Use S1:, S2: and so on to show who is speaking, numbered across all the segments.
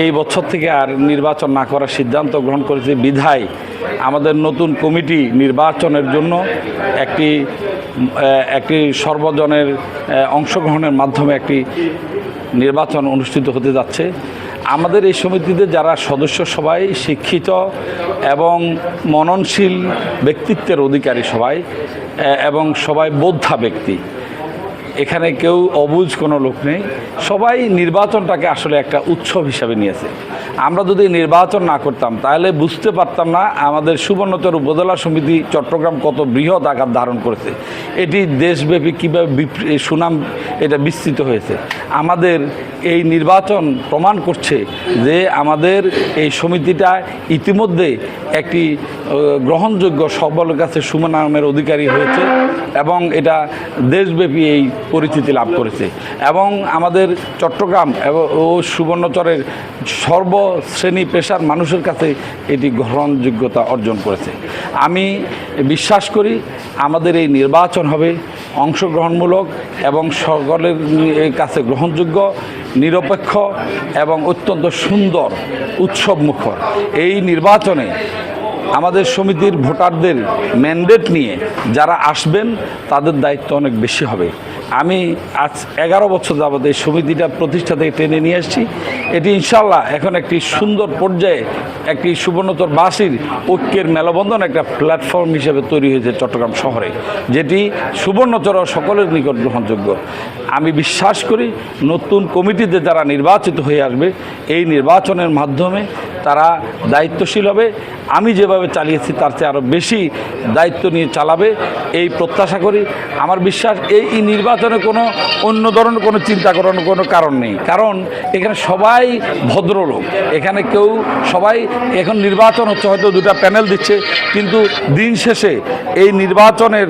S1: এই বছর থেকে আর নির্বাচন না করার সিদ্ধান্ত গ্রহণ করেছে বিধায় আমাদের নতুন কমিটি নির্বাচনের জন্য একটি সর্বজনের অংশগ্রহণের মাধ্যমে একটি নির্বাচন অনুষ্ঠিত হতে যাচ্ছে। আমাদের এই সমিতিতে যারা সদস্য সবাই শিক্ষিত এবং মননশীল ব্যক্তিত্বের অধিকারী সবাই এবং সবাই বোদ্ধা ব্যক্তি। এখানে কেউ অবুঝ কোনো লোক নেই। সবাই নির্বাচনটাকে আসলে একটা উৎসব হিসাবে নিয়েছে। আমরা যদি নির্বাচন না করতাম তাহলে বুঝতে পারতাম না আমাদের সুবর্ণচর উপজেলা সমিতি চট্টগ্রাম কত বৃহৎ আকার ধারণ করেছে, এটি দেশব্যাপী কীভাবে সুনাম এটা বিস্তৃত হয়েছে। আমাদের এই নির্বাচন প্রমাণ করছে যে আমাদের এই সমিতিটা ইতিমধ্যে একটি গ্রহণযোগ্য সকলের কাছে সুনামের অধিকারী হয়েছে এবং এটা দেশব্যাপী এই পরিচিতি লাভ করেছে এবং আমাদের চট্টগ্রাম ও সুবর্ণচরের সর্বশ্রেণী পেশার মানুষের কাছে এটি গ্রহণযোগ্যতা অর্জন করেছে। আমি বিশ্বাস করি আমাদের এই নির্বাচন হবে অংশগ্রহণমূলক এবং সকলের কাছে গ্রহণযোগ্য, নিরপেক্ষ এবং অত্যন্ত সুন্দর উৎসবমুখর। এই নির্বাচনে আমাদের সমিতির ভোটারদের ম্যান্ডেট নিয়ে যারা আসবেন তাদের দায়িত্ব অনেক বেশি হবে। আমি আজ 11 বছর যাবত এই সমিতিটা প্রতিষ্ঠা থেকে টেনে নিয়ে এসেছি। এটি ইনশাল্লাহ এখন একটি সুন্দর পর্যায়ে একটি সুবর্ণচরবাসীর ঐক্যের মেলবন্ধন একটা প্ল্যাটফর্ম হিসেবে তৈরি হয়েছে চট্টগ্রাম শহরে, যেটি সুবর্ণচর সকলের নিকট গ্রহণযোগ্য। আমি বিশ্বাস করি নতুন কমিটিতে যারা নির্বাচিত হয়ে আসবে এই নির্বাচনের মাধ্যমে তারা দায়িত্বশীল হবে। আমি যেভাবে চালিয়েছি তার চেয়ে আরও বেশি দায়িত্ব নিয়ে চালাবে এই প্রত্যাশা করি। আমার বিশ্বাস এই নির্বাচনে কোনো অন্য ধরনের কোনো চিন্তা করানোর কোনো কারণ নেই, কারণ এখানে সবাই ভদ্রলোক। এখানে সবাই এখন নির্বাচন হচ্ছে, হয়তো দুটা প্যানেল দিচ্ছে, কিন্তু দিন শেষে এই নির্বাচনের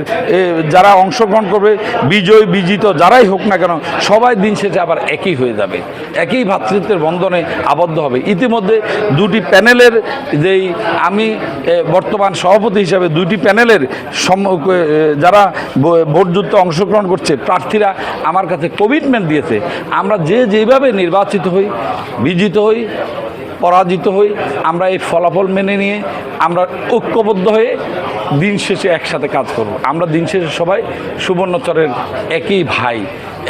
S1: যারা অংশগ্রহণ করবে বিজয় বিজিত যারাই হোক না কেন সবাই দিন শেষে আবার একই হয়ে যাবে, একই ভ্রাতৃত্বের বন্ধনে আবদ্ধ হবে। ইতিমধ্যে দুটি প্যানেলের যেই আমি বর্তমান সভাপতি হিসাবে দুটি প্যানেলের যারা ভোটযুদ্ধে অংশগ্রহণ করছে প্রার্থীরা আমার কাছে কমিটমেন্ট দিয়েছে, আমরা যেভাবে নির্বাচিত হই, বিজিত হই, পরাজিত হই, আমরা এই ফলাফল মেনে নিয়ে আমরা ঐক্যবদ্ধ হয়ে দিন শেষে একসাথে কাজ করব। আমরা দিন শেষে সবাই সুবর্ণচরের একই ভাই,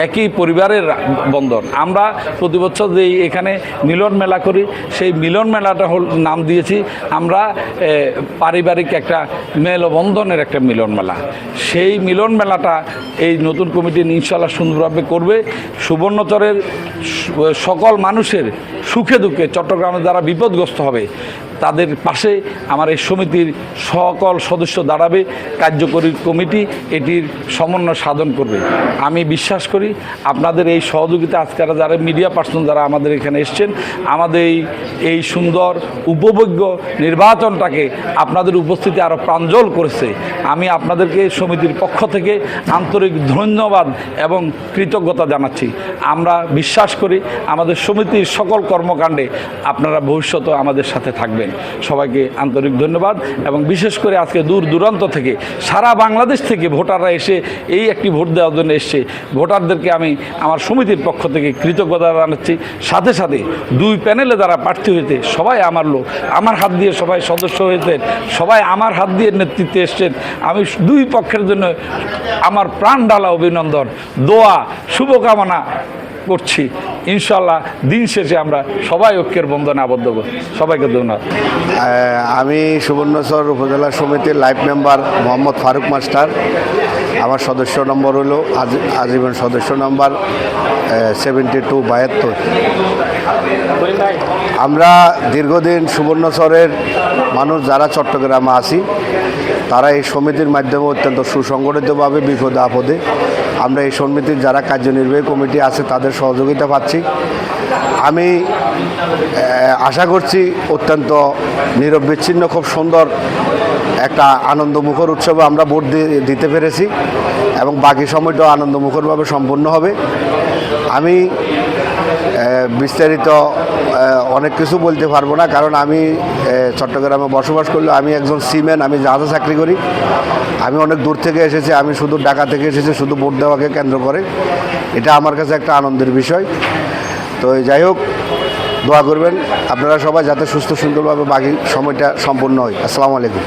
S1: একই পরিবারের বন্ধন। আমরা প্রতি বছর যে এখানে মিলন মেলা করি সেই মিলন মেলাটা নাম দিয়েছি আমরা পারিবারিক একটা মেলবন্ধনের একটা মিলন মেলা। সেই মিলন মেলাটা এই নতুন কমিটি ইনশাল্লাহ সুন্দরভাবে করবে। সুবর্ণচরের সকল মানুষের সুখে দুঃখে চট্টগ্রামে যারা বিপদগ্রস্ত হবে তাদের পাশে আমার এই সমিতির সকল সদস্য দাঁড়াবে। কার্যকরী কমিটি এটির সমন্বয় সাধন করবে। আমি বিশ্বাস করি আপনাদের এই সহযোগিতা আজকে যারা মিডিয়া পার্সন যারা আমাদের এখানে এসছেন, আমাদের এই সুন্দর উপভোগ্য নির্বাচনটাকে আপনাদের উপস্থিতি আরও প্রাঞ্জল করেছে। আমি আপনাদেরকে সমিতির পক্ষ থেকে আন্তরিক ধন্যবাদ এবং কৃতজ্ঞতা জানাচ্ছি। আমরা বিশ্বাস করি আমাদের সমিতির সকল কর্মকাণ্ডে আপনারা ভবিষ্যতে আমাদের সাথে থাকবেন। সবাইকে আন্তরিক ধন্যবাদ এবং বিশেষ করে আজকে দূর দূরান্ত থেকে সারা বাংলাদেশ থেকে ভোটাররা এসে এই একটি ভোট দেওয়ার জন্য এসছে। ভোটারদেরকে আমি আমার সমিতির পক্ষ থেকে কৃতজ্ঞতা জানাচ্ছি। সাথে সাথে দুই প্যানেলে যারা প্রার্থী হয়েছে সবাই আমার লোক, আমার হাত দিয়ে সবাই সদস্য হয়েছেন, সবাই আমার হাত দিয়ে নেতৃত্বে এসছেন। আমি দুই পক্ষের জন্য আমার প্রাণ ঢালা অভিনন্দন, দোয়া, শুভকামনা করছি। ইনশাল্লাহ দিন শেষে আমরা সবাই ঐক্যের বন্ধনে আবদ্ধ হব। সবাইকে ধন্যবাদ।
S2: আমি সুবর্ণচর উপজেলা সমিতির life member Mohammad Faruk master. আমার সদস্য নম্বর হলো আজীবন সদস্য নম্বর 7272। আমরা দীর্ঘদিন সুবর্ণচরের মানুষ যারা চট্টগ্রামে আছি তারা এই সমিতির মাধ্যমে অত্যন্ত সুসংগঠিতভাবে বিপদে আপদে আমরা এই সমিতির যারা কার্যনির্বাহী কমিটি আছে তাদের সহযোগিতা পাচ্ছি। আমি আশা করছি অত্যন্ত নিরবিচ্ছিন্ন খুব সুন্দর একটা আনন্দমুখর উৎসবে আমরা ভোট দিতে পেরেছি এবং বাকি সময়টাও আনন্দমুখরভাবে সম্পন্ন হবে। আমি বিস্তারিত অনেক কিছু বলতে পারবো না, কারণ আমি চট্টগ্রামে বসবাস করলেও আমি একজন সিম্যান, আমি জাহাজে চাকরি করি। আমি অনেক দূর থেকে এসেছি, আমি শুধু ঢাকা থেকে এসেছি শুধু ভোট দেওয়াকে কেন্দ্র করে। এটা আমার কাছে একটা আনন্দের বিষয়। তো যাই হোক, দোয়া করবেন আপনারা সবাই যাতে সুস্থ সুন্দরভাবে বাকি সময়টা সম্পন্ন হয়। আসসালামু আলাইকুম।